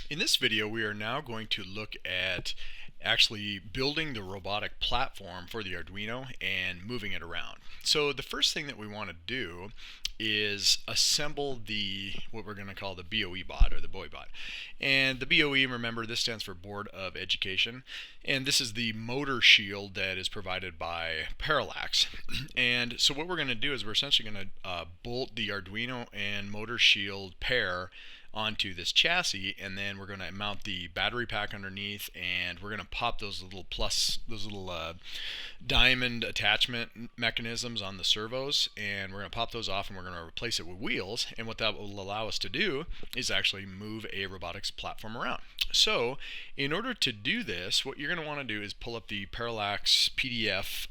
In this video, we are now going to look at actually building the robotic platform for the Arduino and moving it around. So the first thing that we want to do is assemble what we're going to call the BOE-Bot or the BOE-Bot. And the BOE, remember, this stands for Board of Education, and this is the motor shield that is provided by Parallax. And so what we're going to do is we're essentially going to bolt the Arduino and motor shield pair onto this chassis, and then we're going to mount the battery pack underneath, and we're going to pop those little diamond attachment mechanisms on the servos, and we're going to pop those off, and we're going to replace it with wheels. And what that will allow us to do is actually move a robotics platform around. So in order to do this, what you're going to want to do is pull up the Parallax PDF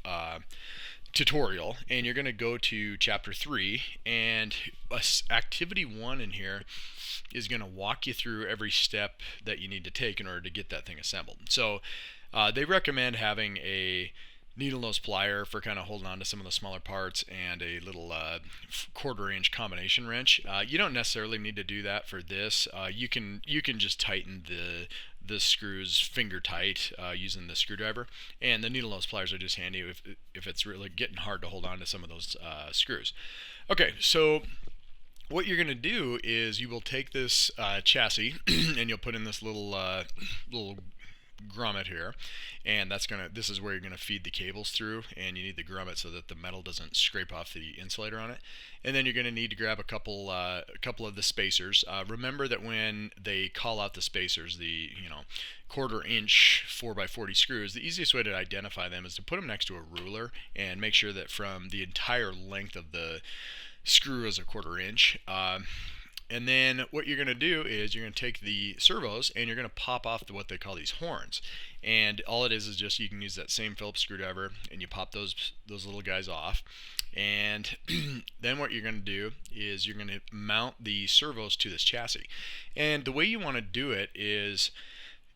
tutorial, and you're going to go to chapter 3, and activity 1 in here is going to walk you through every step that you need to take in order to get that thing assembled. So they recommend having a needle nose plier for kind of holding on to some of the smaller parts, and a little 1/4 inch combination wrench. You don't necessarily need to do that for this. You can just tighten the screws finger tight using the screwdriver, and the needle nose pliers are just handy if it's really getting hard to hold on to some of those screws. Okay, so what you're going to do is you will take this chassis and you'll put in this little grommet here, and this is where you're going to feed the cables through, and you need the grommet so that the metal doesn't scrape off the insulator on it. And then you're going to need to grab a couple of the spacers. Remember that when they call out the spacers, the 1/4 inch 4x40 screws, the easiest way to identify them is to put them next to a ruler and make sure that from the entire length of the screw is a 1/4 inch. And then what you're going to do is you're going to take the servos and you're going to pop off what they call these horns. And all it is just you can use that same Phillips screwdriver, and you pop those little guys off. And then what you're going to do is you're going to mount the servos to this chassis. And the way you want to do it is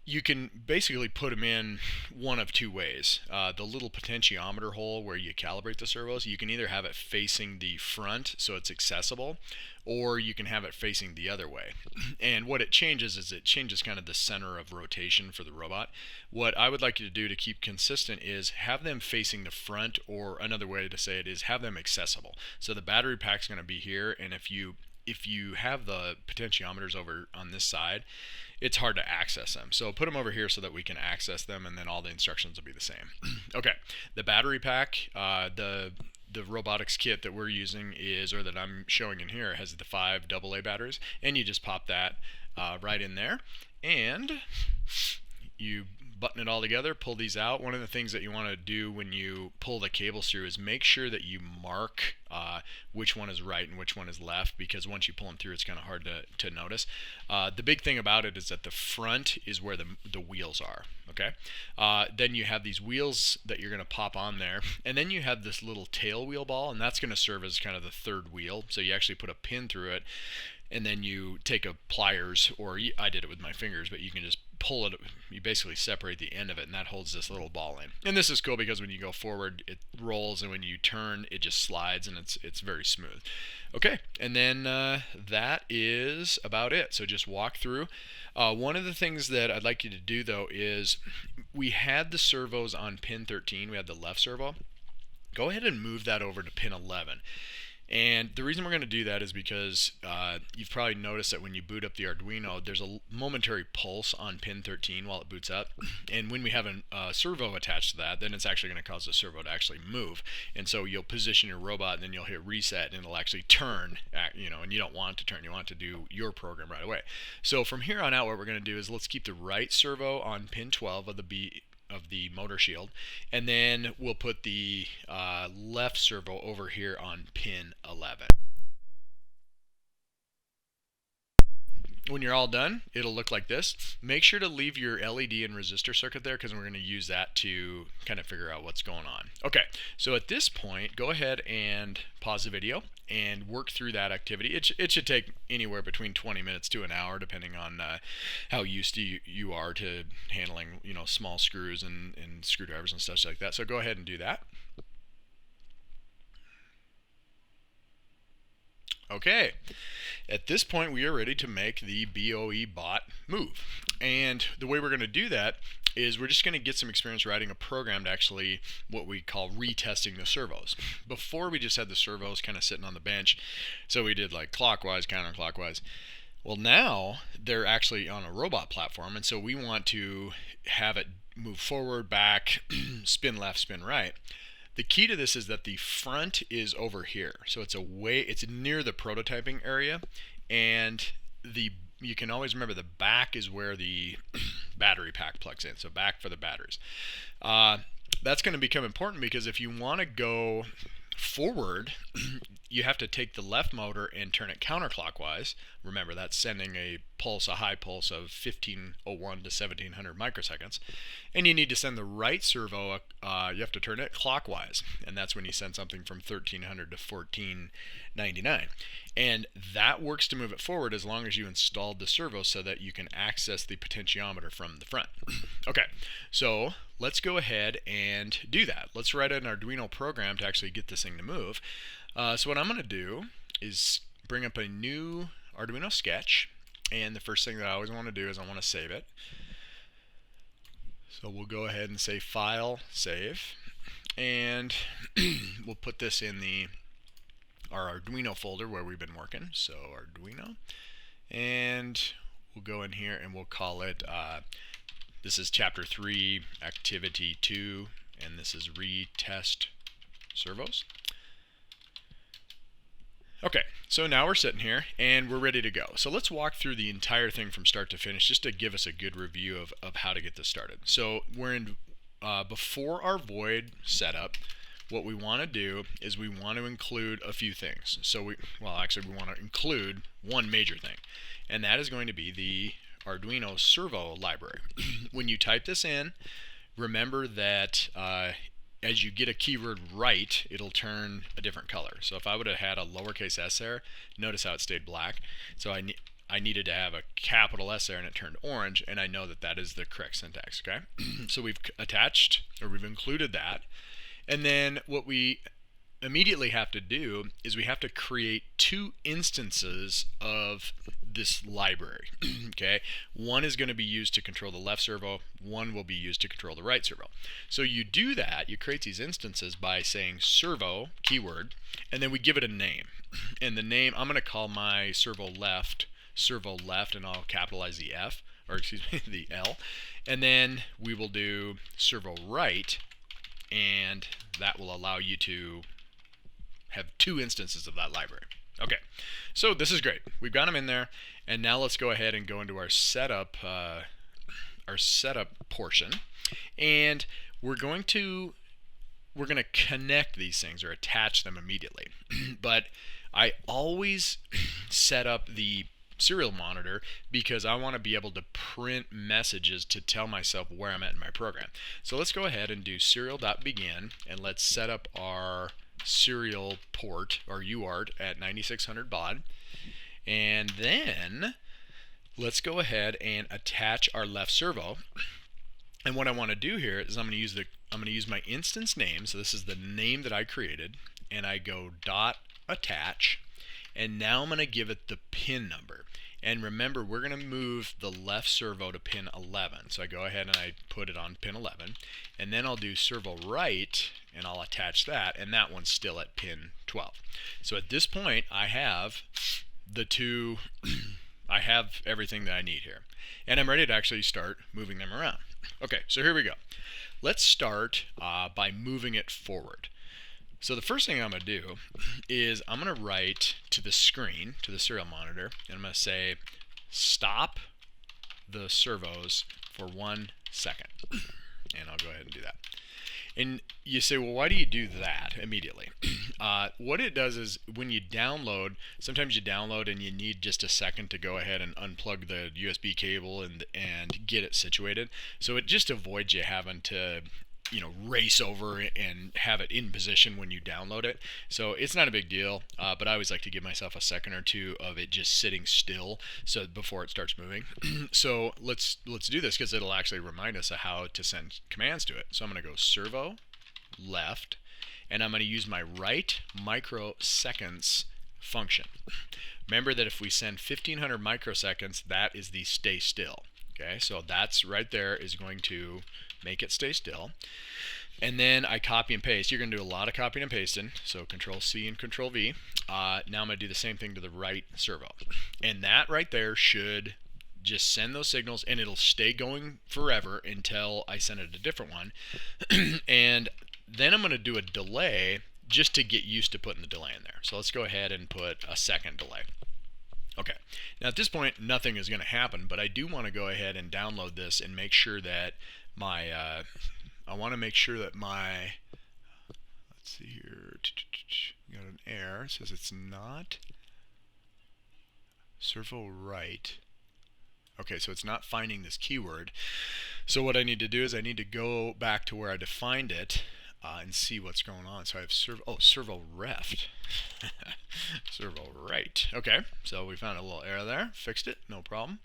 you can basically put them in one of two ways. The little potentiometer hole where you calibrate the servos, you can either have it facing the front so it's accessible, or you can have it facing the other way. And what it changes is it changes kind of the center of rotation for the robot. What I would like you to do to keep consistent is have them facing the front, or another way to say it is have them accessible. So the battery pack's going to be here, and if you have the potentiometers over on this side, it's hard to access them. So put them over here so that we can access them, and then all the instructions will be the same. Okay, the battery pack, the robotics kit that we're using or that I'm showing in here, has the 5 AA batteries, and you just pop that right in there, and you button it all together, pull these out. One of the things that you want to do when you pull the cables through is make sure that you mark which one is right and which one is left, because once you pull them through, it's kind of hard to notice. The big thing about it is that the front is where the wheels are. Okay, then you have these wheels that you're going to pop on there, and then you have this little tail wheel ball, and that's going to serve as kind of the third wheel. So you actually put a pin through it, and then you take a pliers, or I did it with my fingers, but you can just pull it. You basically separate the end of it, and that holds this little ball in. And this is cool because when you go forward, it rolls, and when you turn, it just slides, and it's very smooth. Okay, and then that is about it. So just walk through. One of the things that I'd like you to do, though, is we had the servos on pin 13. We had the left servo. Go ahead and move that over to pin 11. And the reason we're going to do that is because you've probably noticed that when you boot up the Arduino, there's a momentary pulse on pin 13 while it boots up. And when we have a servo attached to that, then it's actually going to cause the servo to actually move. And so you'll position your robot, and then you'll hit reset, and it'll actually turn, and you don't want it to turn. You want it to do your program right away. So from here on out, what we're going to do is let's keep the right servo on pin 12 of the motor shield, and then we'll put the left servo over here on pin 11. When you're all done, it'll look like this. Make sure to leave your LED and resistor circuit there, because we're going to use that to kind of figure out what's going on. Okay, so at this point, go ahead and pause the video and work through that activity. It should take anywhere between 20 minutes to an hour, depending on how used you are to handling small screws and screwdrivers and stuff like that. So go ahead and do that. Okay, at this point we are ready to make the BOE-Bot move. And the way we're going to do that is we're just going to get some experience writing a program to actually what we call retesting the servos. Before we just had the servos kind of sitting on the bench, so we did like clockwise, counterclockwise. Well, now they're actually on a robot platform, and so we want to have it move forward, back, spin left, spin right. The key to this is that the front is over here, so it's near the prototyping area, and you can always remember the back is where the battery pack plugs in, so back for the batteries. That's going to become important because if you want to go forward, you have to take the left motor and turn it counterclockwise. Remember, that's sending a high pulse of 1501 to 1700 microseconds. And you need to send the right servo, you have to turn it clockwise. And that's when you send something from 1300 to 1499. And that works to move it forward as long as you installed the servo so that you can access the potentiometer from the front. Okay, so let's go ahead and do that. Let's write an Arduino program to actually get this thing to move. So what I'm going to do is bring up a new Arduino sketch, and the first thing that I always want to do is I want to save it. So we'll go ahead and say File, Save, and we'll put this in our Arduino folder where we've been working. So Arduino, and we'll go in here and we'll call it, this is Chapter 3, Activity 2, and this is Retest Servos. Okay, so now we're sitting here and we're ready to go. So let's walk through the entire thing from start to finish just to give us a good review of how to get this started. So we're in before our void setup. What we want to do is we want to include a few things. So we want to include one major thing, and that is going to be the Arduino servo library. When you type this in, remember that as you get a keyword right, it'll turn a different color. So if I would have had a lowercase s there, notice how it stayed black. So I needed to have a capital S there and it turned orange, and I know that that is the correct syntax, okay? So we've included that. And then what we immediately have to do is we have to create two instances of this library. Okay, one is going to be used to control the left servo, one will be used to control the right servo. So you do that, you create these instances by saying servo keyword, and then we give it a name. And the name, I'm going to call my servo left, and I'll capitalize the F, or excuse me, the L. And then we will do servo right, and that will allow you to have two instances of that library. Okay, so this is great. We've got them in there, and now let's go ahead and go into our setup portion, and we're going to connect these things or attach them immediately. But I always set up the serial monitor because I want to be able to print messages to tell myself where I'm at in my program. So let's go ahead and do serial.begin, and let's set up our serial port or UART at 9600 baud, and then let's go ahead and attach our left servo. And what I want to do here is I'm going to use my instance name. So this is the name that I created, and I go .attach, and now I'm going to give it the pin number. And remember, we're going to move the left servo to pin 11. So I go ahead and I put it on pin 11, and then I'll do servo right, and I'll attach that, and that one's still at pin 12. So at this point, I have I have everything that I need here, and I'm ready to actually start moving them around. Okay, so here we go. Let's start by moving it forward. So the first thing I'm going to do is I'm going to write to the screen, to the serial monitor, and I'm going to say stop the servos for 1 second. And I'll go ahead and do that. And you say, well, why do you do that immediately? What it does is when you download, sometimes you download and you need just a second to go ahead and unplug the USB cable and get it situated. So it just avoids you having to race over and have it in position when you download it. So it's not a big deal, but I always like to give myself a second or two of it just sitting still so before it starts moving. So let's do this because it'll actually remind us of how to send commands to it. So I'm going to go servo left, and I'm going to use my right microseconds function. Remember that if we send 1500 microseconds, that is the stay still. Okay, so that's right there is going to make it stay still. And then I copy and paste. You're going to do a lot of copying and pasting. So Control C and Control V. Now I'm going to do the same thing to the right servo. And that right there should just send those signals, and it'll stay going forever until I send it a different one. And then I'm going to do a delay just to get used to putting the delay in there. So let's go ahead and put a second delay. Okay, now at this point nothing is going to happen, but I do want to go ahead and download this and make sure that my let's see here, got an error, it says it's not servo right. Okay, so it's not finding this keyword. So what I need to do is I need to go back to where I defined it and see what's going on. So I have servo reft. Servo right. Okay, so we found a little error there. Fixed it, no problem.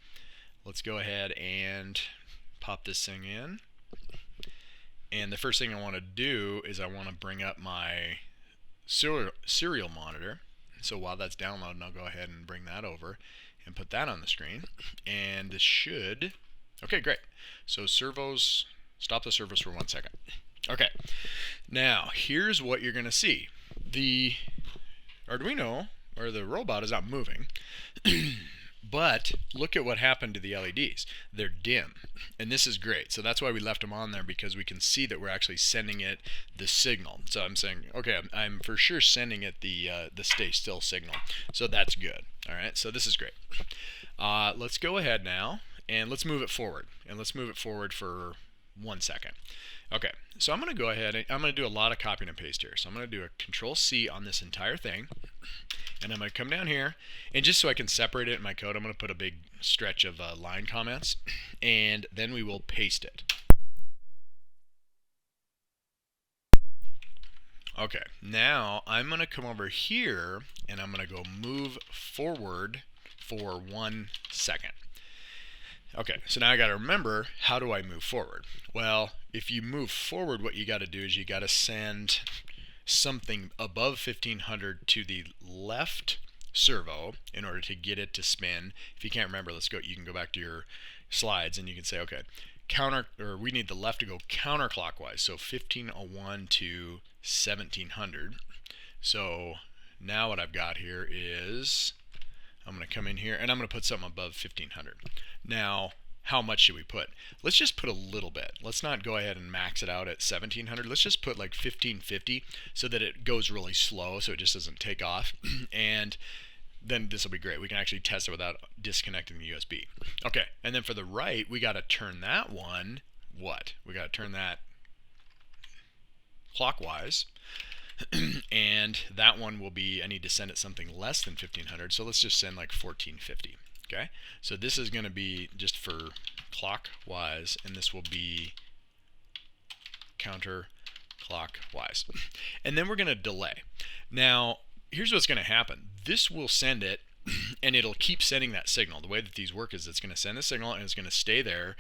Let's go ahead and pop this thing in. And the first thing I want to do is I want to bring up my serial monitor. So while that's downloading, I'll go ahead and bring that over and put that on the screen. And this should, okay, great. So servos, stop the servos for 1 second. Okay, now here's what you're going to see. The Arduino, or the robot, is not moving. But look at what happened to the LEDs. They're dim, and this is great. So that's why we left them on there, because we can see that we're actually sending it the signal. So I'm saying, okay, I'm for sure sending it the stay still signal. So that's good. All right, so this is great. Let's go ahead now and let's move it forward. And let's move it forward for 1 second. Okay, so I'm going to go ahead and I'm going to do a lot of copying and paste here. So I'm going to do a Control C on this entire thing. And I'm going to come down here, and just so I can separate it in my code, I'm going to put a big stretch of line comments, and then we will paste it. Okay, now I'm going to come over here, and I'm going to go move forward for 1 second. Okay, so now I got to remember, how do I move forward? Well, if you move forward, what you got to do is you got to send something above 1500 to the left servo in order to get it to spin. If you can't remember, you can go back to your slides and you can say, okay, we need the left to go counterclockwise, so 1501 to 1700. So now what I've got here is I'm going to come in here and I'm going to put something above 1500. Now, how much should we put? Let's just put a little bit. Let's not go ahead and max it out at 1700. Let's just put like 1550 so that it goes really slow, so it just doesn't take off. And then this will be great. We can actually test it without disconnecting the USB. Okay, and then for the right, we got to turn that one, we got to turn that clockwise. And that one will be, I need to send it something less than 1500, so let's just send like 1450. Okay, so this is going to be just for clockwise, and this will be counterclockwise. And then we're going to delay. Now, here's what's going to happen. This will send it, and it'll keep sending that signal. The way that these work is it's going to send a signal, and it's going to stay there.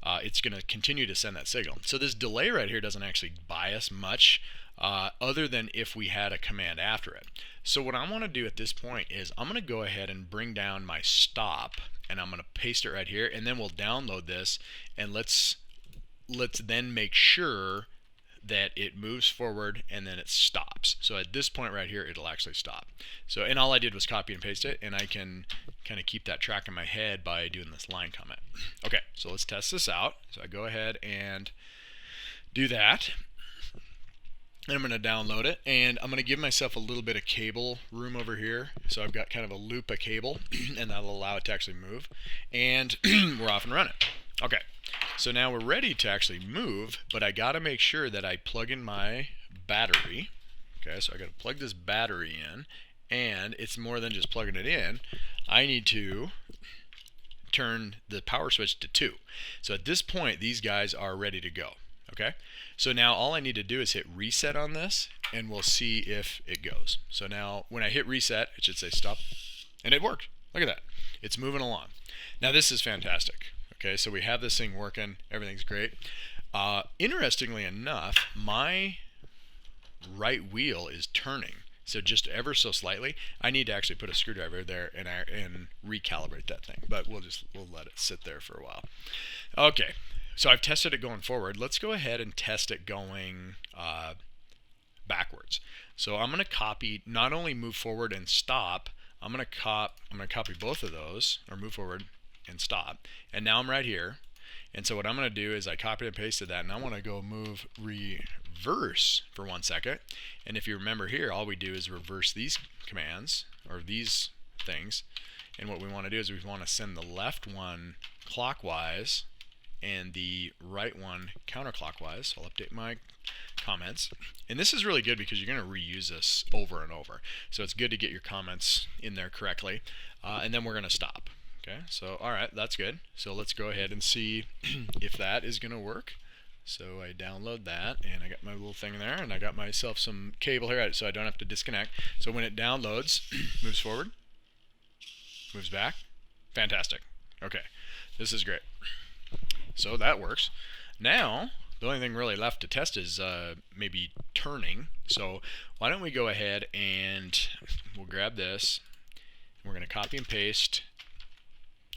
It's going to continue to send that signal. So this delay right here doesn't actually buy us much, other than if we had a command after it. So what I want to do at this point is I'm going to go ahead and bring down my stop, and I'm going to paste it right here, and then we'll download this, and let's then make sure that it moves forward and then it stops. So at this point right here, it'll actually stop. So, and all I did was copy and paste it, and I can kind of keep that track in my head by doing this line comment. Okay, so let's test this out. So I go ahead and do that. And I'm going to download it, and I'm going to give myself a little bit of cable room over here. So I've got kind of a loop of cable, and that'll allow it to actually move. And we're off and running. Okay, so now we're ready to actually move, but I got to make sure that I plug in my battery. Okay, so I got to plug this battery in, and it's more than just plugging it in. I need to turn the power switch to 2. So at this point, these guys are ready to go. Okay, so now all I need to do is hit reset on this, and we'll see if it goes. So now when I hit reset, it should say stop, and it worked. Look at that. It's moving along. Now this is fantastic. Okay, so we have this thing working. Everything's great. Interestingly enough, my right wheel is turning. So just ever so slightly, I need to actually put a screwdriver there and recalibrate that thing. But we'll let it sit there for a while. Okay, so I've tested it going forward. Let's go ahead and test it going backwards. So I'm going to copy, not only move forward and stop, I'm going to copy both of those, or move forward and stop. And now I'm right here. And so what I'm going to do is I copied and pasted that, and I want to go move reverse for 1 second. And if you remember here, all we do is reverse these commands, or these things. And what we want to do is we want to send the left one clockwise and the right one counterclockwise. So I'll update my comments. And this is really good because you're going to reuse this over and over. So it's good to get your comments in there correctly. And then we're going to stop. Okay, so all right, that's good. So let's go ahead and see if that is going to work. So I download that, and I got my little thing there, and I got myself some cable here so I don't have to disconnect. So when it downloads, moves forward, moves back. Fantastic. Okay, this is great. So that works. Now, the only thing really left to test is maybe turning. So why don't we go ahead and we'll grab this. We're going to copy and paste.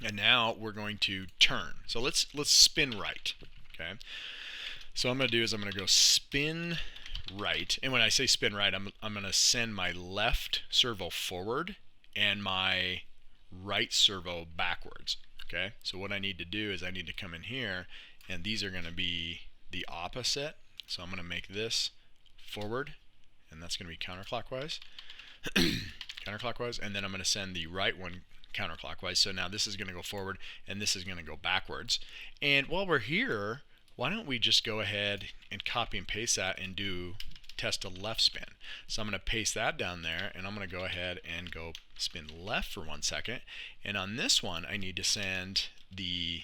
And now we're going to turn. So let's spin right. Okay. So what I'm going to do is I'm going to go spin right. And when I say spin right, I'm going to send my left servo forward and my right servo backwards. Okay. So what I need to do is I need to come in here, and these are going to be the opposite. So I'm going to make this forward, and that's going to be counterclockwise. Counterclockwise, and then I'm going to send the right one counterclockwise. So now this is going to go forward and this is going to go backwards. And while we're here, why don't we just go ahead and copy and paste that and do test a left spin. So I'm going to paste that down there, and I'm going to go ahead and go spin left for 1 second. And on this one, I need to send the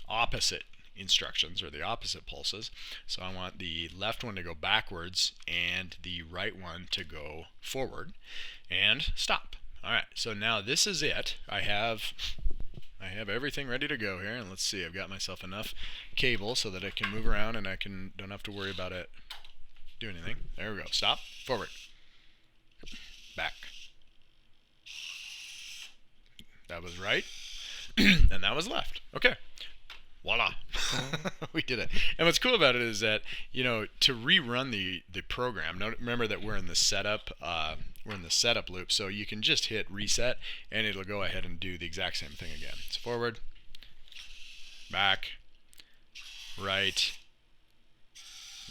opposite instructions, or the opposite pulses. So I want the left one to go backwards and the right one to go forward, and stop. All right, so now this is it. I have everything ready to go here, and let's see. I've got myself enough cable so that it can move around, and I don't have to worry about it doing anything. There we go. Stop. Forward. Back. That was right, and that was left. Okay. Voila. We did it. And what's cool about it is that, to rerun the program, remember that we're in the setup loop, so you can just hit reset and it'll go ahead and do the exact same thing again. So forward, back, right,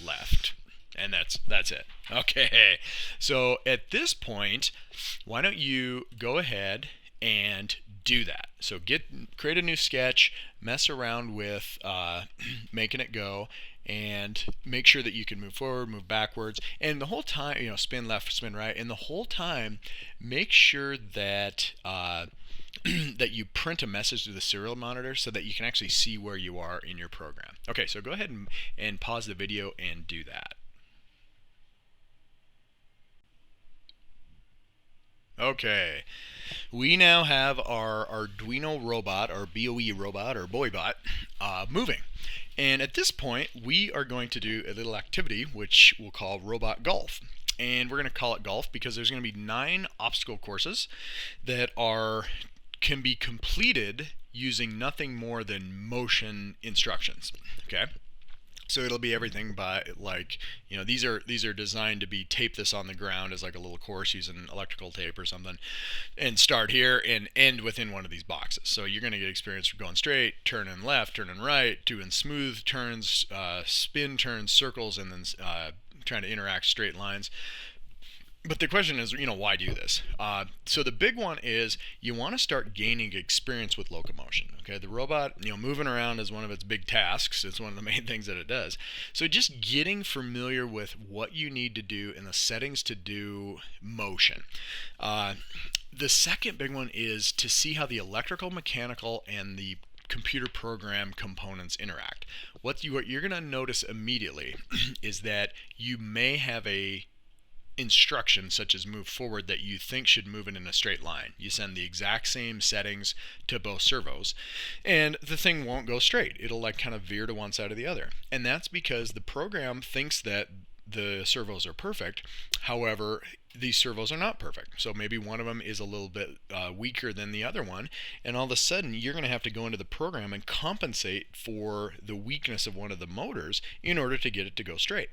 left. And that's it. Okay. So at this point, why don't you go ahead and do that. So create a new sketch, mess around with making it go, and make sure that you can move forward, move backwards, and the whole time, spin left, spin right, and the whole time, make sure that that you print a message to the serial monitor so that you can actually see where you are in your program. Okay, so go ahead and pause the video and do that. Okay, we now have our Arduino robot, our BOE robot, or BOE-Bot, moving. And at this point, we are going to do a little activity which we'll call Robot Golf. And we're going to call it golf because there's going to be 9 obstacle courses that can be completed using nothing more than motion instructions. Okay? So it'll be everything by these are designed to be tape this on the ground as like a little course using electrical tape or something, and start here and end within one of these boxes. So you're going to get experience from going straight, turning left, turning right, doing smooth turns, spin turns, circles, and then trying to interact straight lines. But the question is, why do this? So the big one is you want to start gaining experience with locomotion. Okay, the robot, moving around is one of its big tasks. It's one of the main things that it does. So just getting familiar with what you need to do and the settings to do motion. The second big one is to see how the electrical, mechanical, and the computer program components interact. What you're going to notice immediately is that you may have a instruction such as move forward that you think should move it in a straight line. You send the exact same settings to both servos and the thing won't go straight. It'll kind of veer to one side or the other. And that's because the program thinks that the servos are perfect. However, these servos are not perfect. So maybe one of them is a little bit weaker than the other one, and all of a sudden you're going to have to go into the program and compensate for the weakness of one of the motors in order to get it to go straight.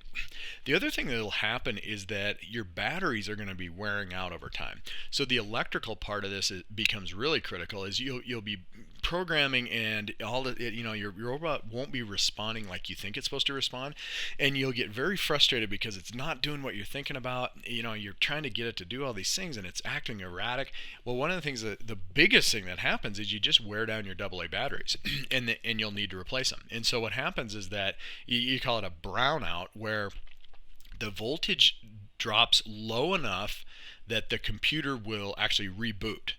The other thing that will happen is that your batteries are going to be wearing out over time. So the electrical part of this becomes really critical. Is you'll be programming, and all the, your robot won't be responding like you think it's supposed to respond, and you'll get very frustrated because it's not doing what you're thinking about. You're trying to get it to do all these things and it's acting erratic. Well, one of the things that the biggest thing that happens is you just wear down your AA batteries and you'll need to replace them. And so what happens is that you call it a brownout, where the voltage drops low enough that the computer will actually reboot,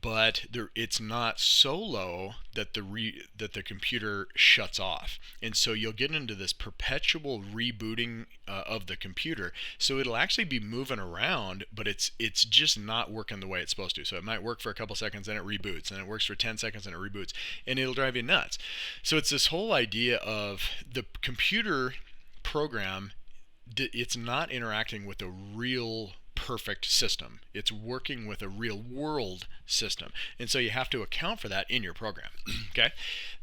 but it's not so low that the computer shuts off, and so you'll get into this perpetual rebooting of the computer. So it'll actually be moving around, but it's just not working the way it's supposed to. So it might work for a couple seconds, then it reboots, and it works for 10 seconds, and it reboots, and it'll drive you nuts. So it's this whole idea of the computer program. It's not interacting with a real perfect system. It's working with a real world system. And so you have to account for that in your program. Okay?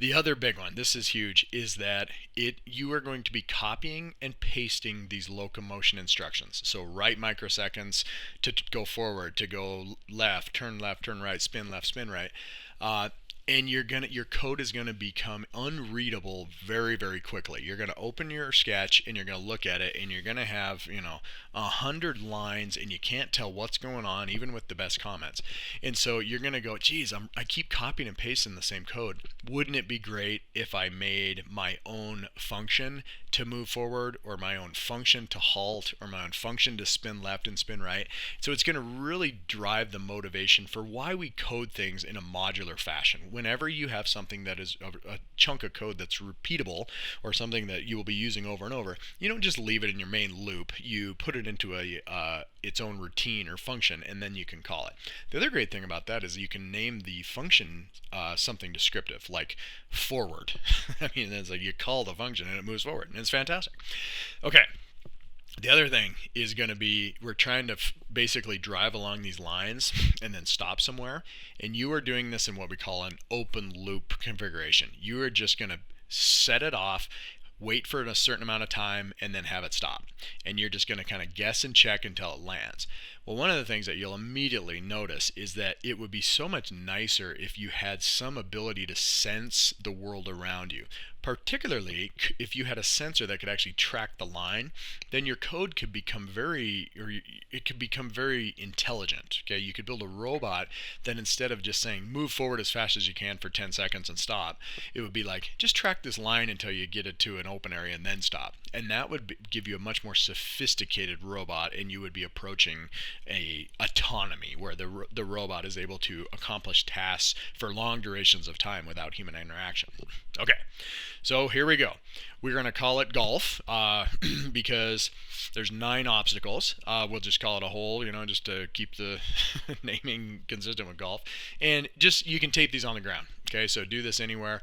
The other big one, this is huge, is that you are going to be copying and pasting these locomotion instructions. So right microseconds to go forward, to go left, turn right, spin left, spin right. And your code is going to become unreadable very, very quickly. You're going to open your sketch and you're going to look at it, and you're going to have 100 lines, and you can't tell what's going on even with the best comments. And so you're going to go, geez, I keep copying and pasting the same code. Wouldn't it be great if I made my own function to move forward, or my own function to halt, or my own function to spin left and spin right? So it's going to really drive the motivation for why we code things in a modular fashion. Whenever you have something that is a chunk of code that's repeatable, or something that you will be using over and over, you don't just leave it in your main loop. You put it into its own routine or function, and then you can call it. The other great thing about that is you can name the function something descriptive, like forward. I mean, it's like you call the function and it moves forward, and it's fantastic. Okay. The other thing is going to be, we're trying to basically drive along these lines and then stop somewhere, and you are doing this in what we call an open loop configuration. You are just going to set it off, wait for a certain amount of time, and then have it stop. And you're just going to kind of guess and check until it lands. Well, one of the things that you'll immediately notice is that it would be so much nicer if you had some ability to sense the world around you. Particularly if you had a sensor that could actually track the line, then your code could become very intelligent. Okay, you could build a robot that, instead of just saying move forward as fast as you can for 10 seconds and stop, it would be like, just track this line until you get it to an open area and then stop. And that would give you a much more sophisticated robot, and you would be approaching a autonomy where the robot is able to accomplish tasks for long durations of time without human interaction. Okay, so here we go. We're going to call it golf because there's 9 obstacles. We'll just call it a hole, just to keep the naming consistent with golf. And just, you can tape these on the ground. Okay, so do this anywhere.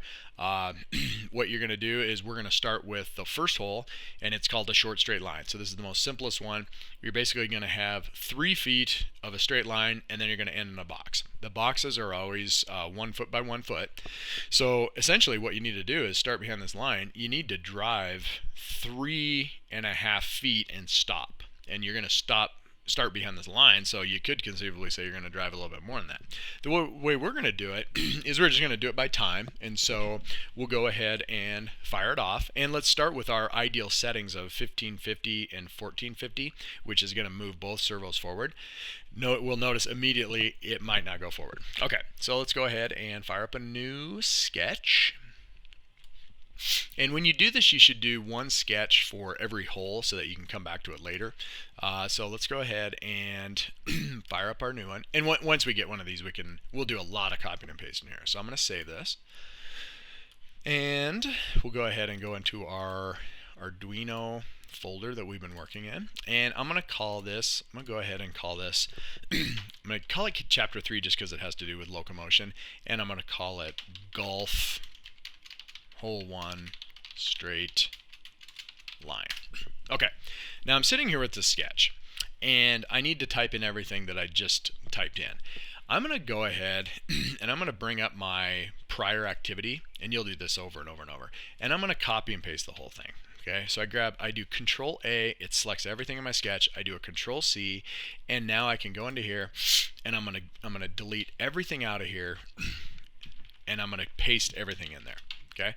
What you're going to do is, we're going to start with the first hole, and it's called a short straight line. So this is the most simplest one. You're basically going to have 3 feet of a straight line, and then you're going to end in a box. The boxes are always 1 foot by 1 foot. So essentially what you need to do is start behind this line. You need to drive 3.5 feet and stop. And you're going to start behind this line, so you could conceivably say you're going to drive a little bit more than that. The way we're going to do it is we're just going to do it by time, and so we'll go ahead and fire it off. And let's start with our ideal settings of 1550 and 1450, which is going to move both servos forward. We'll notice immediately it might not go forward. Okay, so let's go ahead and fire up a new sketch. And when you do this, you should do 1 sketch for every hole so that you can come back to it later. So let's go ahead and fire up our new one. And once we get one of these, we'll do a lot of copying and pasting here. So I'm going to save this. And we'll go ahead and go into our Arduino folder that we've been working in. And I'm going to call this, I'm going to go ahead and call this, I'm going to call it Chapter 3 just because it has to do with locomotion. And I'm going to call it Golf Hole 1 Straight Line. Okay, now I'm sitting here with the sketch, and I need to type in everything that I just typed in. I'm going to go ahead and I'm going to bring up my prior activity, and you'll do this over and over and over, and I'm going to copy and paste the whole thing. Okay, so I do Control A, it selects everything in my sketch. I do a Control C, and now I can go into here, and I'm gonna delete everything out of here, and I'm gonna paste everything in there. Okay,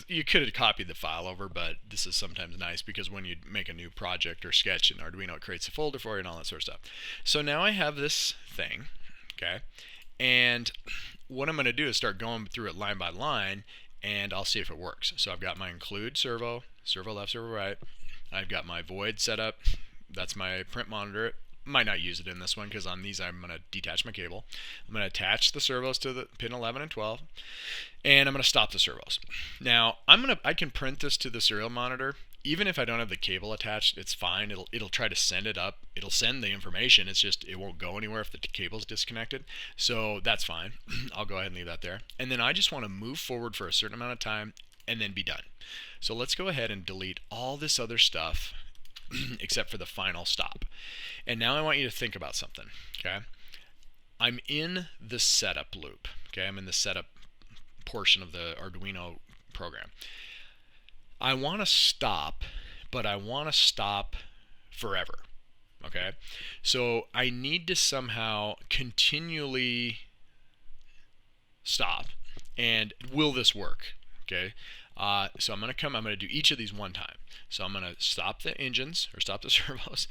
you could have copied the file over, but this is sometimes nice because when you make a new project or sketch in Arduino, it creates a folder for you and all that sort of stuff. So now I have this thing, okay, and what I'm gonna do is start going through it line by line, and I'll see if it works. So I've got my include servo left, servo right. I've got my void set up. That's my print monitor. Might not use it in this one because on these I'm going to detach my cable. I'm going to attach the servos to the pin 11 and 12, and I'm going to stop the servos. Now I can print this to the serial monitor. Even if I don't have the cable attached, it's fine. It'll try to send it up. It'll send the information. It's just it won't go anywhere if the cable's disconnected. So that's fine. I'll go ahead and leave that there. And then I just want to move forward for a certain amount of time and then be done. So let's go ahead and delete all this other stuff except for the final stop. And now I want you to think about something. Okay, I'm in the setup loop. Okay, I'm in the setup portion of the Arduino program. I want to stop, but I want to stop forever. Okay, so I need to somehow continually stop. And will this work? Okay, so I'm going to do each of these one time. So I'm going to stop the engines, or stop the servos,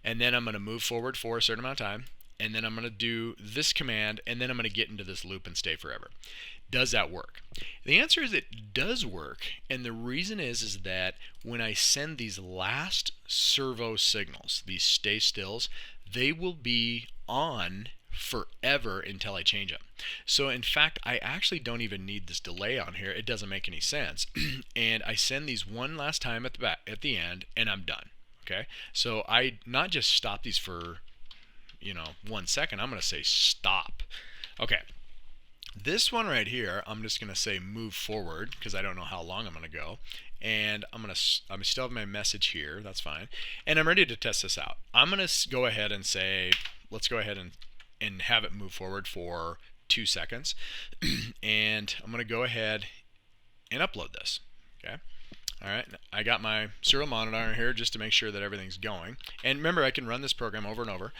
and then I'm going to move forward for a certain amount of time, and then I'm going to do this command, and then I'm going to get into this loop and stay forever. Does that work? The answer is it does work, and the reason is that when I send these last servo signals, these stay stills, they will be on forever until I change them. So in fact, I actually don't even need this delay on here. It doesn't make any sense. And I send these one last time at the end, and I'm done. Okay, so I not just stop these for 1 second. I'm going to say stop. Okay, this one right here, I'm just going to say move forward because I don't know how long I'm going to go. And I'm still have my message here. That's fine. And I'm ready to test this out. I'm going to go ahead and say, let's go ahead and have it move forward for 2 seconds. And I'm going to go ahead and upload this. Okay. All right. I got my serial monitor here just to make sure that everything's going. And remember, I can run this program over and over.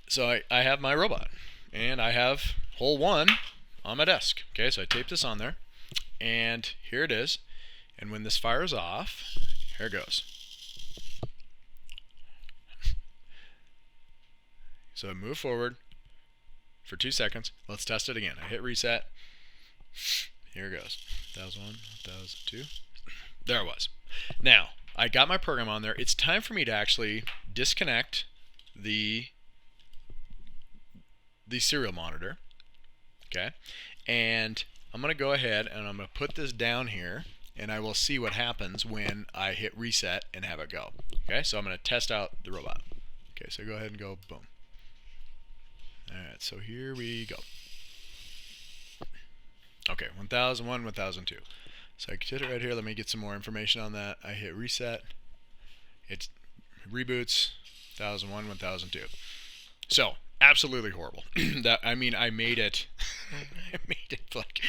So I have my robot, and I have hole 1 on my desk. Okay, so I tape this on there, and here it is. And when this fires off, here it goes. So I move forward for 2 seconds. Let's test it again. I hit reset. Here it goes. 1001, 1002. There it was. Now, I got my program on there. It's time for me to actually disconnect the serial monitor. Okay, and I'm going to go ahead and I'm going to put this down here, and I will see what happens when I hit reset and have it go. Okay, so I'm going to test out the robot. Okay, so go ahead and go boom. Alright, so here we go. Okay, 1001, 1002. So I can hit it right here. Let me get some more information on that. I hit reset. It reboots 1001, 1002. So, absolutely horrible. I made it I made it like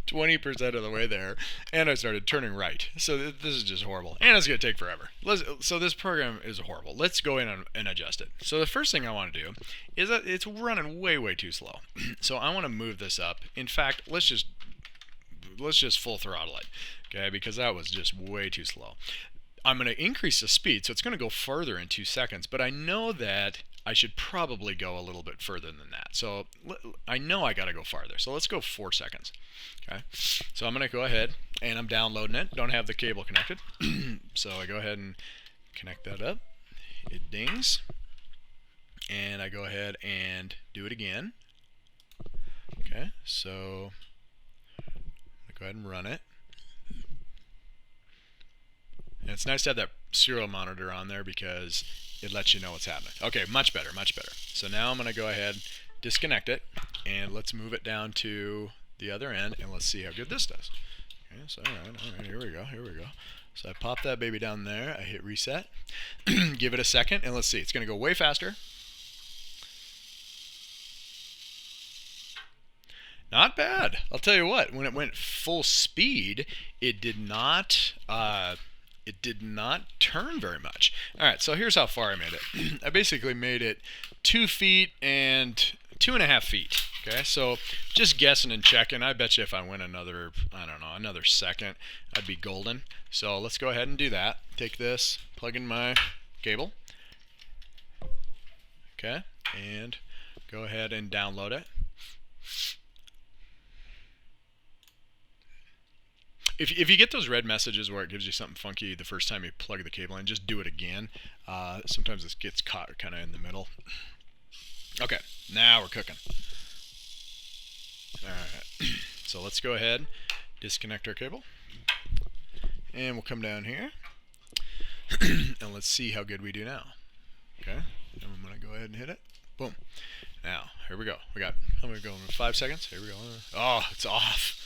20% of the way there, and I started turning right. So this is just horrible, and it's going to take forever. So this program is horrible. Let's go in and adjust it. So the first thing I want to do is that it's running way too slow. So I want to move this up. In fact, let's just full throttle it, okay, because that was just way too slow. I'm going to increase the speed, so it's going to go further in 2 seconds, but I know that I should probably go a little bit further than that. So I know I got to go farther. So let's go 4 seconds. Okay. So I'm going to go ahead and I'm downloading it. Don't have the cable connected. So I go ahead and connect that up. It dings. And I go ahead and do it again. Okay. So I'm going to go ahead and run it. And it's nice to have that serial monitor on there because it lets you know what's happening. Okay, much better, much better. So now I'm going to go ahead, disconnect it, and let's move it down to the other end, and let's see how good this does. Okay, so all right, here we go. So I pop that baby down there, I hit reset, give it a second, and let's see, it's going to go way faster. Not bad. I'll tell you what, when it went full speed, it did not turn very much. All right, so here's how far I made it. I basically made it 2 feet and 2.5 feet. Okay, so just guessing and checking. I bet you if I went another, I don't know, another second, I'd be golden. So let's go ahead and do that. Take this, plug in my cable. Okay, and go ahead and download it. If you get those red messages where it gives you something funky the first time you plug the cable in, just do it again. Sometimes this gets caught kind of in the middle. Okay, now we're cooking. Alright, so let's go ahead, disconnect our cable, and we'll come down here, and let's see how good we do now. Okay, and I'm going to go ahead and hit it. Boom. Now, here we go. I'm going to go in 5 seconds. Here we go. Oh, it's off.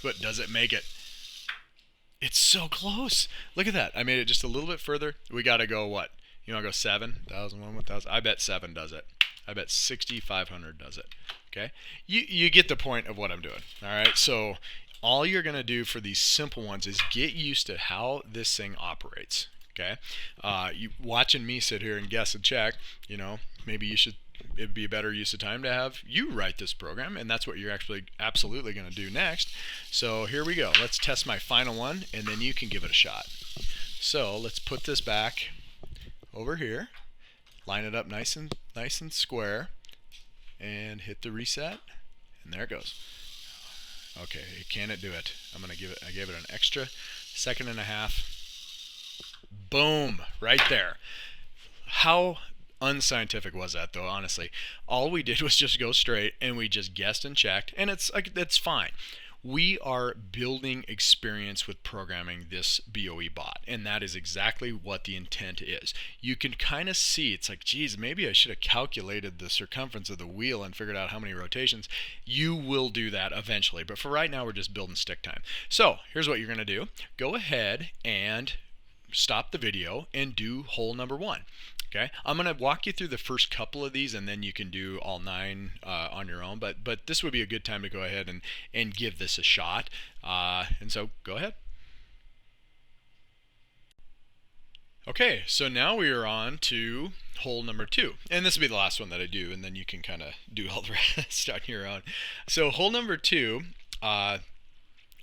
But does it make it? It's so close. Look at that. I made it just a little bit further. We got to go what? You want to go 7,000, 1,000? I bet 7 does it. I bet 6,500 does it. Okay? You get the point of what I'm doing. All right? So all you're going to do for these simple ones is get used to how this thing operates. Okay? You watching me sit here and guess and check, you know, maybe you should, it'd be a better use of time to have you write this program, and that's what you're actually absolutely going to do next. So here we go. Let's test my final one, and then you can give it a shot. So let's put this back over here, line it up nice and square, and hit the reset, and there it goes. Okay, can it do it? I gave it an extra 1.5 seconds. Boom, right there. How unscientific was that, though? Honestly, all we did was just go straight, and we just guessed and checked, and it's like, that's fine. We are building experience with programming this BOE-Bot, and that is exactly what the intent is. You can kind of see, it's like, geez, maybe I should have calculated the circumference of the wheel and figured out how many rotations. You will do that eventually, but for right now, we're just building stick time. So here's what you're going to do. Go ahead and stop the video and do hole number 1. Okay, I'm going to walk you through the first couple of these, and then you can do all 9 on your own. But this would be a good time to go ahead and give this a shot. And so go ahead. Okay, so now we are on to hole number 2, and this will be the last one that I do, and then you can kind of do all the rest on your own. So hole number 2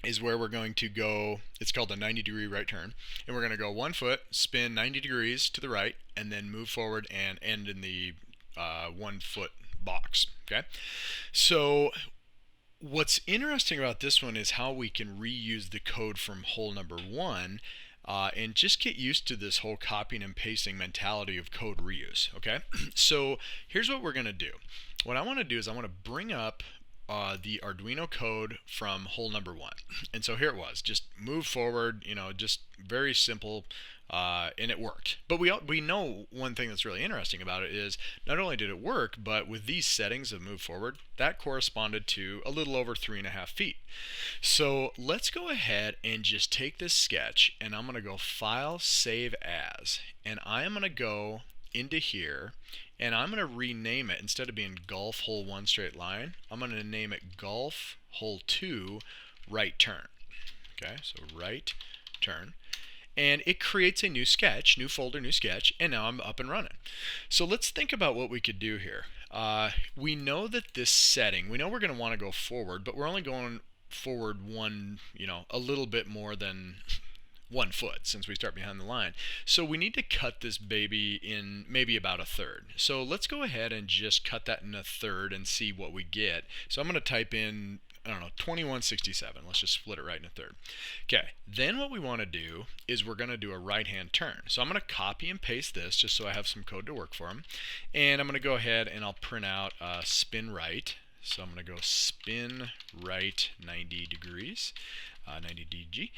is where we're going to go. It's called a 90-degree right turn, and we're going to go 1 foot, spin 90 degrees to the right, and then move forward and end in the 1 foot box. Okay, so what's interesting about this one is how we can reuse the code from hole number 1 and just get used to this whole copying and pasting mentality of code reuse. Okay, so here's what we're going to do. What I want to do is I want to bring up the Arduino code from hole number 1. And so here it was, just move forward, you know, just very simple, and it worked. But we know one thing that's really interesting about it is not only did it work, but with these settings of move forward, that corresponded to a little over 3.5 feet. So let's go ahead and just take this sketch, and I'm going to go File, Save As, and I am going to go into here, and I'm going to rename it. Instead of being Golf Hole 1 straight line, I'm going to name it Golf Hole 2 right turn. Okay, so right turn. And it creates a new sketch, new folder, new sketch, and now I'm up and running. So let's think about what we could do here. We know that this setting, we know we're going to want to go forward, but we're only going forward a little bit more than 1 foot since we start behind the line. So we need to cut this baby in maybe about 1/3. So let's go ahead and just cut that in 1/3 and see what we get. So I'm going to type in, I don't know, 2167. Let's just split it right in 1/3. Okay, then what we want to do is we're going to do a right-hand turn. So I'm going to copy and paste this just so I have some code to work for them. And I'm going to go ahead and I'll print out spin right. So I'm going to go spin right 90 degrees. 90 dg,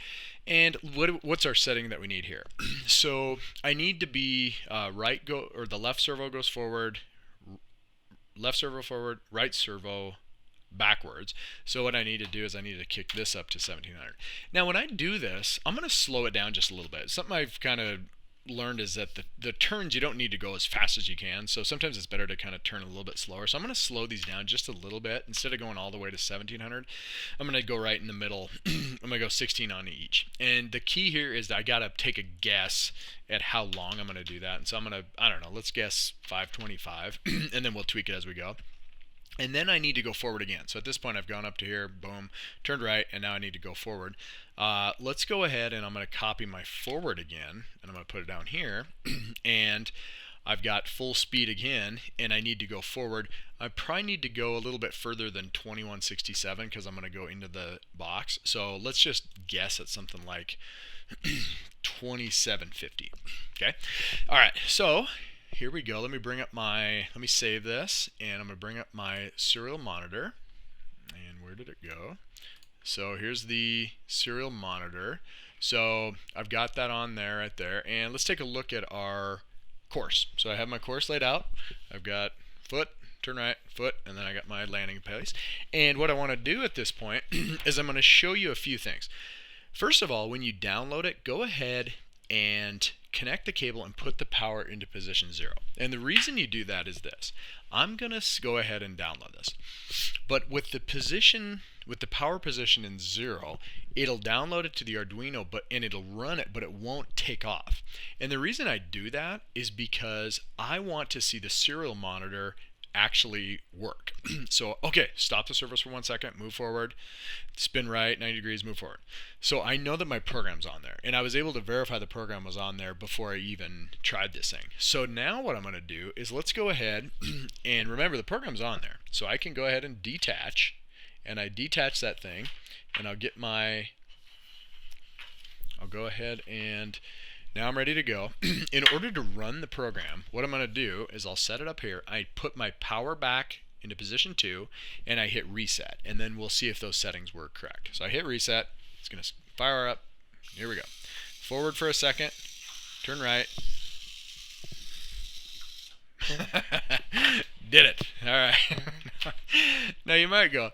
and what's our setting that we need here? So I need to be the left servo goes forward, left servo forward, right servo backwards. So what I need to do is I need to kick this up to 1700. Now when I do this, I'm going to slow it down just a little bit. Something I've kind of learned is that the turns, you don't need to go as fast as you can, so sometimes it's better to kind of turn a little bit slower. So I'm going to slow these down just a little bit. Instead of going all the way to 1700, I'm going to go right in the middle. I'm going to go 16 on each, and the key here is that I got to take a guess at how long I'm going to do that. And so I'm going to, I don't know, let's guess 525 and then we'll tweak it as we go. And then I need to go forward again. So at this point I've gone up to here, boom, turned right, and now I need to go forward. Let's go ahead and I'm going to copy my forward again, and I'm going to put it down here. And I've got full speed again, and I need to go forward. I probably need to go a little bit further than 2167 because I'm going to go into the box. So let's just guess at something like 2750. Okay. All right. So here we go. Let me save this, and I'm going to bring up my serial monitor. And where did it go? So here's the serial monitor. So I've got that on there right there. And let's take a look at our course. So I have my course laid out. I've got foot, turn right, foot, and then I got my landing place. And what I want to do at this point is I'm going to show you a few things. First of all, when you download it, go ahead and connect the cable and put the power into position 0. And the reason you do that is this. I'm going to go ahead and download this. But with the power position in 0, it'll download it to the Arduino, and it'll run it, but it won't take off. And the reason I do that is because I want to see the serial monitor actually work. So, okay, stop the service for 1 second, move forward, spin right, 90 degrees, move forward. So I know that my program's on there, and I was able to verify the program was on there before I even tried this thing. So now what I'm going to do is let's go ahead and remember the program's on there. So I can go ahead and detach, and I detach that thing, and I'll go ahead and now I'm ready to go. In order to run the program, what I'm going to do is I'll set it up here. I put my power back into position 2, and I hit reset, and then we'll see if those settings were correct. So I hit reset. It's going to fire up. Here we go. Forward for a second. Turn right. Did it. All right. Now you might go,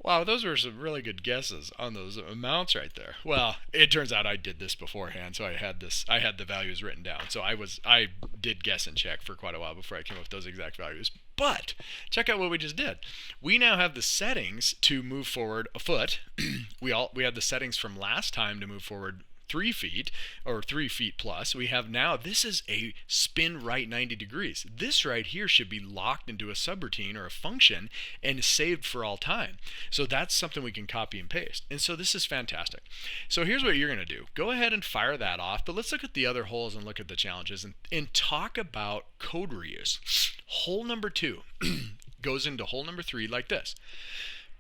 wow, those were some really good guesses on those amounts right there. Well, it turns out I did this beforehand, so I had the values written down. So I did guess and check for quite a while before I came up with those exact values. But check out what we just did. We now have the settings to move forward a foot. We had the settings from last time to move forward 3 feet, or 3 feet plus. We have now, this is a spin right 90 degrees. This right here should be locked into a subroutine or a function and saved for all time. So that's something we can copy and paste. And so this is fantastic. So here's what you're going to do. Go ahead and fire that off, but let's look at the other holes and look at the challenges and talk about code reuse. Hole number 2 goes into hole number 3 like this.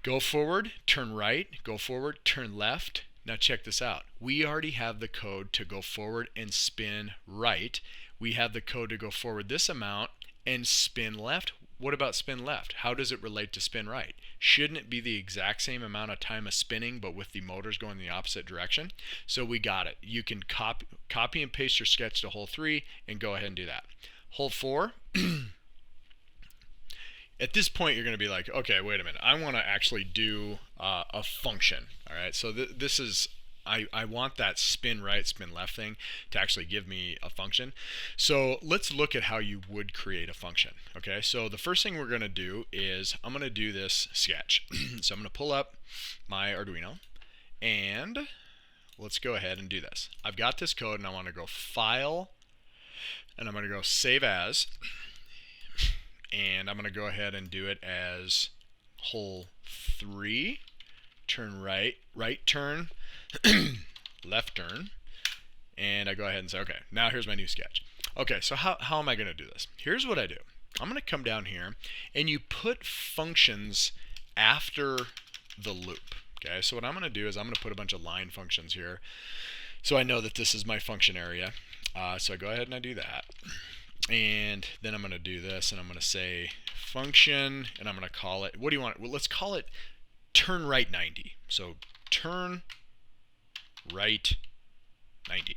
Go forward, turn right, go forward, turn left. Now check this out. We already have the code to go forward and spin right. We have the code to go forward this amount and spin left. What about spin left? How does it relate to spin right? Shouldn't it be the exact same amount of time of spinning, but with the motors going the opposite direction? So we got it. You can copy and paste your sketch to hole 3 and go ahead and do that. Hole 4. At this point, you're going to be like, okay, wait a minute. I want to actually do a function. All right, so this is, I want that spin right, spin left thing to actually give me a function. So let's look at how you would create a function. Okay, so the first thing we're going to do is I'm going to do this sketch. So I'm going to pull up my Arduino, and let's go ahead and do this. I've got this code, and I want to go File, and I'm going to go Save As. And I'm going to go ahead and do it as hole 3, turn right, right turn, left turn, and I go ahead and say, okay, now here's my new sketch. Okay, so how am I going to do this? Here's what I do. I'm going to come down here, and you put functions after the loop. Okay, so what I'm going to do is I'm going to put a bunch of line functions here, so I know that this is my function area. So I go ahead and I do that. And then I'm going to do this, and I'm going to say function, and I'm going to call it, what do you want? Well, let's call it turn right 90. So turn right 90.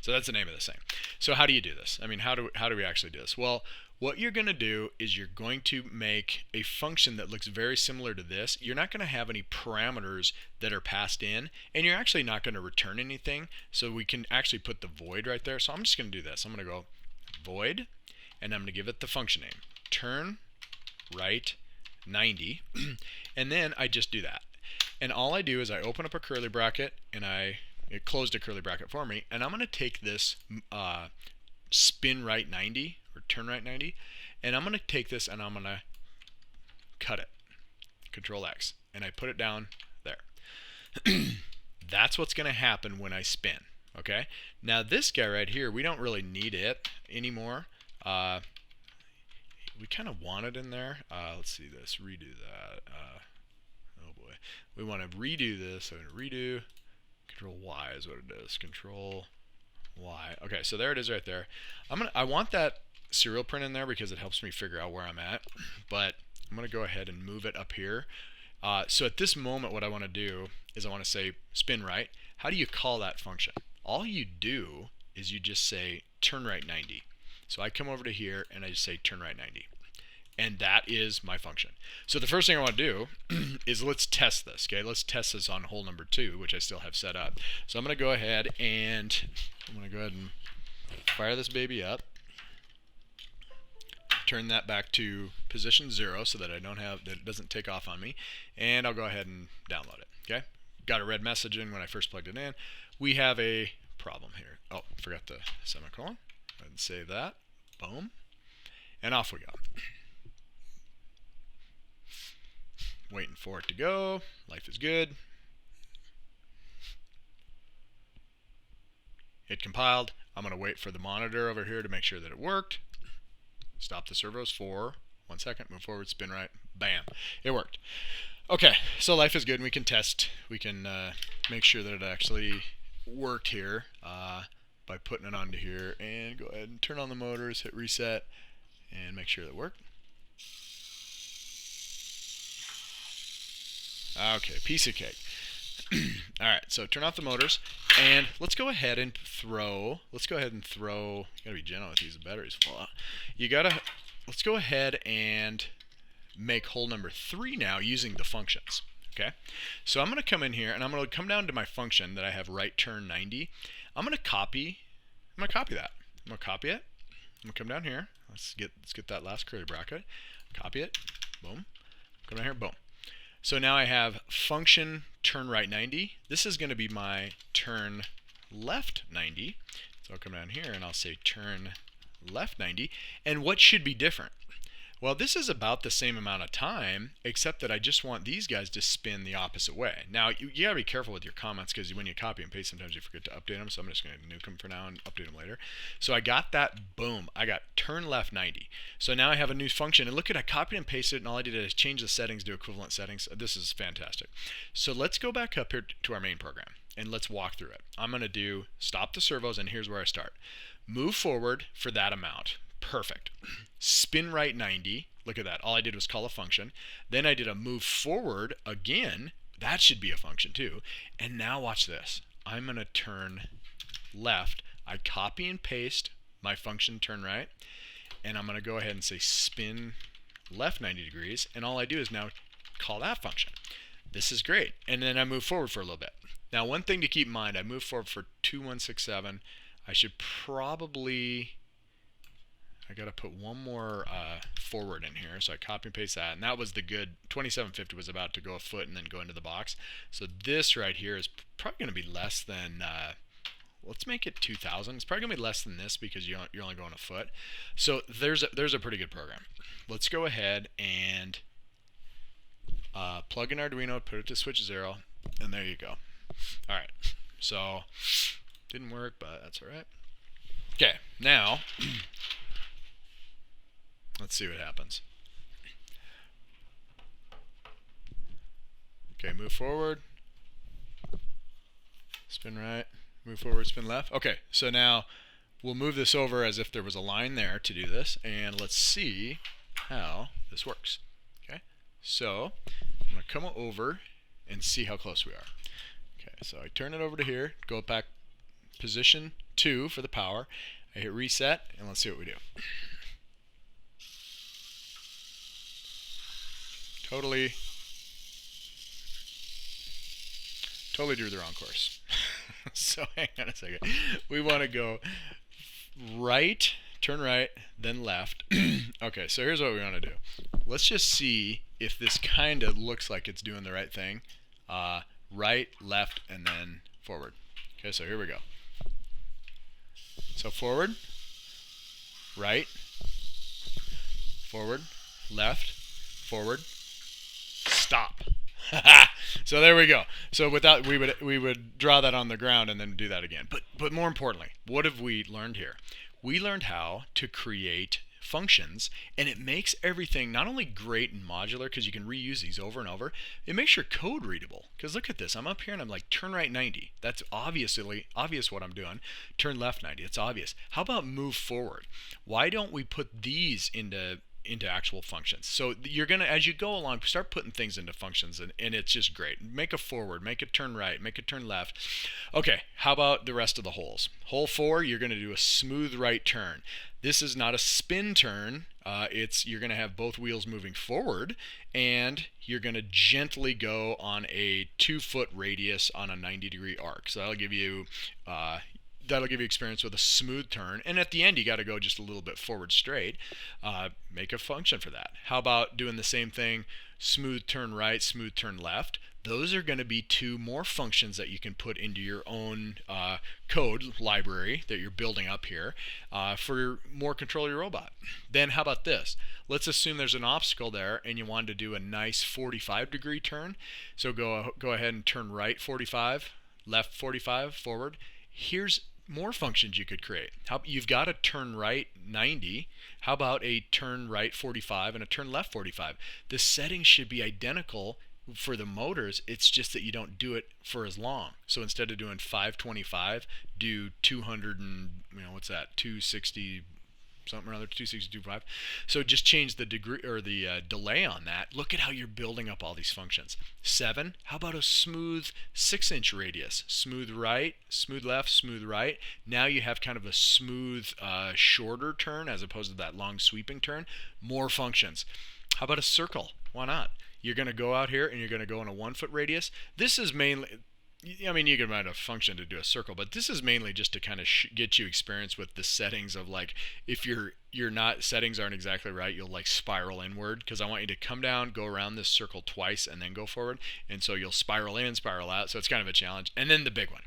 So that's the name of this thing. So how do you do this? I mean, how do we actually do this? Well, What you're going to do is you're going to make a function that looks very similar to this. You're not going to have any parameters that are passed in, and you're actually not going to return anything, so we can actually put the void right there. So I'm just going to do this. I'm going to go void, and I'm going to give it the function name, turn right 90, and then I just do that. And all I do is I open up a curly bracket, and it closed a curly bracket for me, and I'm going to take this spin right 90, or turn right 90, and I'm going to take this and I'm going to cut it, Control X, and I put it down there. That's what's going to happen when I spin. Okay, now this guy right here, we don't really need it anymore. We kind of want it in there. Let's see this, redo that. Oh boy, we want to redo this. So I'm going to redo, Control Y is what it is, Control Y. Okay, so there it is right there. I want that serial print in there because it helps me figure out where I'm at, but I'm going to go ahead and move it up here. So at this moment, what I want to do is I want to say spin right. How do you call that function? All you do is you just say turn right 90. So I come over to here and I just say turn right 90. And that is my function. So the first thing I want to do is let's test this. Okay, let's test this on hole number 2, which I still have set up. So I'm going to go ahead and fire this baby up. Turn that back to position 0 so that it doesn't take off on me, and I'll go ahead and download it. Okay, got a red message in when I first plugged it in. We have a problem here. Oh, forgot the semicolon. Go ahead and save that. Boom, and off we go. Waiting for it to go. Life is good. It compiled. I'm going to wait for the monitor over here to make sure that it worked. Stop the servos for 1 second, move forward, spin right, bam, it worked. Okay, so life is good, and we can test, we can make sure that it actually worked here by putting it onto here, and go ahead and turn on the motors, hit reset, and make sure that it worked. Okay, piece of cake. Alright, so turn off the motors, and let's go ahead and throw, you gotta be gentle with these, the batteries fall out. Let's go ahead and make hole number 3 now using the functions. Okay, so I'm going to come in here and I'm going to come down to my function that I have right turn 90. I'm going to copy that. I'm going to copy it. I'm going to come down here. Let's get that last curly bracket. Copy it. Boom. Come down here. Boom. So now I have function turn right 90. This is going to be my turn left 90. So I'll come down here and I'll say turn left 90. And what should be different? Well, this is about the same amount of time, except that I just want these guys to spin the opposite way. Now, you got to be careful with your comments, because when you copy and paste, sometimes you forget to update them, so I'm just going to nuke them for now and update them later. So I got that, boom, I got turn left 90. So now I have a new function, and look at, I copied and pasted it, and all I did is change the settings to equivalent settings. This is fantastic. So let's go back up here to our main program, and let's walk through it. I'm going to do stop the servos, and here's where I start. Move forward for that amount. Perfect. Spin right 90. Look at that. All I did was call a function. Then I did a move forward again. That should be a function too. And now watch this. I'm going to turn left. I copy and paste my function turn right. And I'm going to go ahead and say spin left 90 degrees. And all I do is now call that function. This is great. And then I move forward for a little bit. Now, one thing to keep in mind, I move forward for 2167. I should probably... I got to put one more forward in here, so I copy and paste that, and that was the good 2750 was about to go a foot and then go into the box. So this right here is probably going to be less than, let's make it 2000. It's probably going to be less than this because you're only going a foot. So there's a pretty good program. Let's go ahead and plug in Arduino, put it to switch 0, and there you go. All right, so didn't work, but that's all right. Okay, now let's see what happens. Okay, move forward, spin right, move forward, spin left. Okay, so now we'll move this over as if there was a line there to do this, and let's see how this works. Okay, so I'm going to come over and see how close we are. Okay, so I turn it over to here, go back position 2 for the power. I hit reset, and let's see what we do. Totally drew the wrong course. So hang on a second. We want to go right, turn right, then left. Okay, so here's what we want to do. Let's just see if this kind of looks like it's doing the right thing. Right, left, and then forward. Okay, so here we go. So forward, right, forward, left, forward, stop. So there we go. So without we would draw that on the ground and then do that again. But more importantly, what have we learned here? We learned how to create functions, and it makes everything not only great and modular because you can reuse these over and over, it makes your code readable. Because look at this, I'm up here and I'm like turn right 90. That's obvious what I'm doing. Turn left 90. It's obvious. How about move forward? Why don't we put these into actual functions? So you're gonna, as you go along, start putting things into functions, and it's just great. Make a forward, make a turn right, make a turn left. Okay, how about the rest of the holes? Hole 4, you're gonna do a smooth right turn. This is not a spin turn. You're gonna have both wheels moving forward, and you're gonna gently go on a 2-foot radius on a 90-degree arc. So that'll give you experience with a smooth turn, and at the end you got to go just a little bit forward straight. Make a function for that. How about doing the same thing, smooth turn right, smooth turn left? Those are going to be 2 more functions that you can put into your own code library that you're building up here for more control of your robot. Then how about this? Let's assume there's an obstacle there and you want to do a nice 45-degree turn. So go ahead and turn right 45, left 45, forward. Here's more functions you could create. You've got a turn right 90. How about a turn right 45 and a turn left 45? The settings should be identical for the motors. It's just that you don't do it for as long. So instead of doing 525, do 200 and, what's that, 260 something or other, 262.5. So just change the degree or the delay on that. Look at how you're building up all these functions. 7, how about a smooth 6-inch radius? Smooth right, smooth left, smooth right. Now you have kind of a smooth, shorter turn as opposed to that long sweeping turn. More functions. How about a circle? Why not? You're going to go out here and you're going to go in a 1-foot radius. This is mainly, you can write a function to do a circle, but this is mainly just to kind of get you experience with the settings of, like, if your settings aren't exactly right, you'll like spiral inward, because I want you to come down, go around this circle twice, and then go forward. And so you'll spiral in, spiral out. So it's kind of a challenge. And then the big one,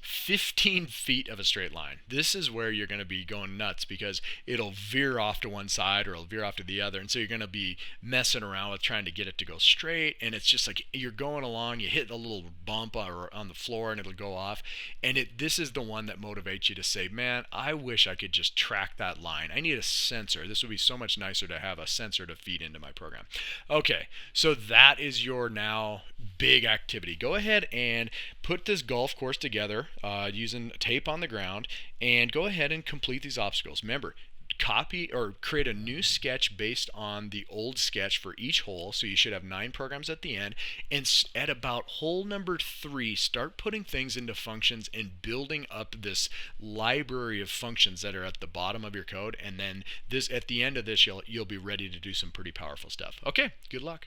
15 feet of a straight line. This is where you're going to be going nuts, because it'll veer off to one side or it'll veer off to the other. And so you're going to be messing around with trying to get it to go straight. And it's just like you're going along, you hit a little bump on the floor and it'll go off. And this is the one that motivates you to say, man, I wish I could just track that line. I need a sensor. This would be so much nicer to have a sensor to feed into my program. Okay, so that is your now big activity. Go ahead and put this golf course together using tape on the ground, and go ahead and complete these obstacles. Remember, copy or create a new sketch based on the old sketch for each hole. So you should have 9 programs at the end, and at about hole number 3, start putting things into functions and building up this library of functions that are at the bottom of your code. And then at the end of this, you'll be ready to do some pretty powerful stuff. Okay, good luck.